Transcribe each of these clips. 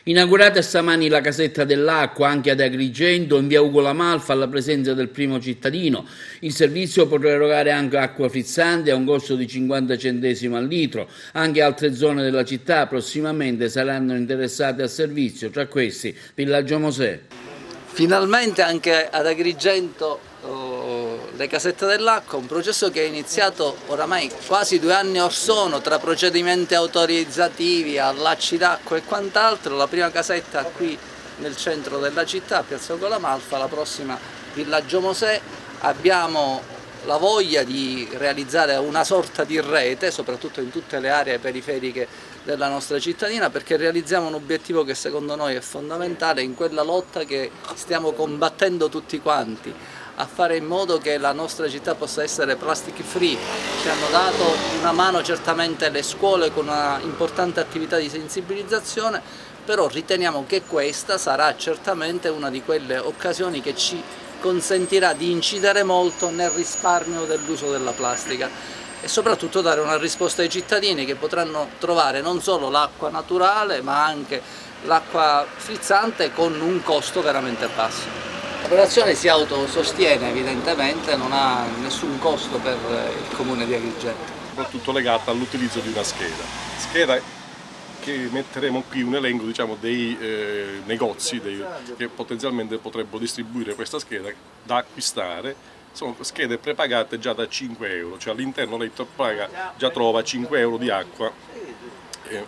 Inaugurata stamani la casetta dell'acqua anche ad Agrigento, in via Ugo La Malfa, alla presenza del primo cittadino. Il servizio potrà erogare anche acqua frizzante a un costo di 50 centesimi al litro. Anche altre zone della città prossimamente saranno interessate al servizio, tra questi Villaggio Mosè. Finalmente anche ad Agrigento le casette dell'acqua, un processo che è iniziato oramai quasi 2 anni or sono, tra procedimenti autorizzativi, allacci d'acqua e quant'altro. La prima casetta qui nel centro della città, a Piazza Ugo La Malfa, la prossima Villaggio Mosè. Abbiamo la voglia di realizzare una sorta di rete, soprattutto in tutte le aree periferiche della nostra cittadina, perché realizziamo un obiettivo che secondo noi è fondamentale in quella lotta che stiamo combattendo tutti quanti, a fare in modo che la nostra città possa essere plastic free. Ci hanno dato una mano certamente le scuole con una importante attività di sensibilizzazione, però riteniamo che questa sarà certamente una di quelle occasioni che ci consentirà di incidere molto nel risparmio dell'uso della plastica e soprattutto dare una risposta ai cittadini che potranno trovare non solo l'acqua naturale ma anche l'acqua frizzante con un costo veramente basso. L'operazione si autosostiene evidentemente, non ha nessun costo per il comune di Agrigento. Soprattutto legata all'utilizzo di una scheda che metteremo qui un elenco, diciamo, dei negozi che potenzialmente potrebbero distribuire questa scheda da acquistare. Sono schede prepagate già da 5 euro, cioè all'interno lei già trova 5 euro di acqua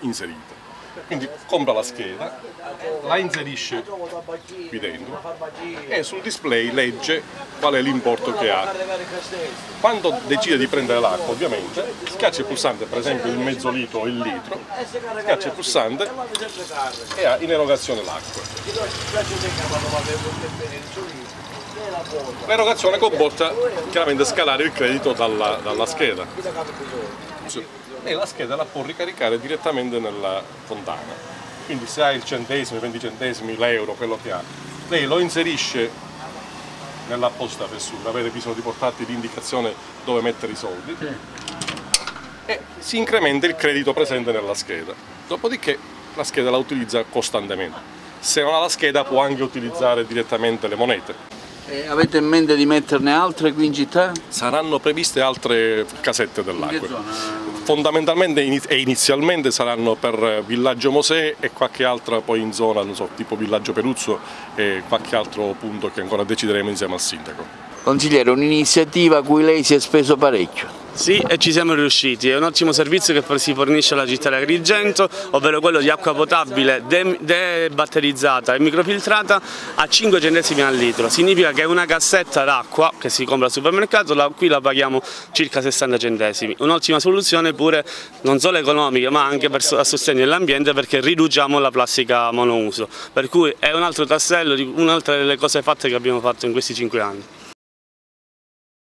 inserita. Quindi compra la scheda, la inserisce qui dentro e sul display legge qual è l'importo che ha. Quando decide di prendere l'acqua, ovviamente, schiaccia il pulsante, per esempio il mezzo litro o il litro, schiaccia il pulsante e ha in erogazione l'acqua. L'erogazione comporta chiaramente scalare il credito dalla scheda. E la scheda la può ricaricare direttamente nella fontana, quindi se ha il centesimo, i 20 centesimi, l'euro, quello che ha, lei lo inserisce nell'apposita fessura, avete bisogno di portarti l'indicazione dove mettere i soldi e si incrementa il credito presente nella scheda, dopodiché la scheda la utilizza costantemente. Se non ha la scheda può anche utilizzare direttamente le monete. Avete in mente di metterne altre qui in città? Saranno previste altre casette dell'acqua. Fondamentalmente e inizialmente saranno per Villaggio Mosè e qualche altra poi in zona, non so, tipo Villaggio Peruzzo e qualche altro punto che ancora decideremo insieme al sindaco. Consigliere, un'iniziativa a cui lei si è speso parecchio. Sì, e ci siamo riusciti. È un ottimo servizio che si fornisce alla città di Agrigento, ovvero quello di acqua potabile debatterizzata e microfiltrata a 5 centesimi al litro. Significa che una cassetta d'acqua che si compra al supermercato, qui la paghiamo circa 60 centesimi. Un'ottima soluzione pure non solo economica ma anche a sostegno dell'ambiente, perché riduciamo la plastica monouso. Per cui è un altro tassello, un'altra delle cose fatte che abbiamo fatto in questi 5 anni.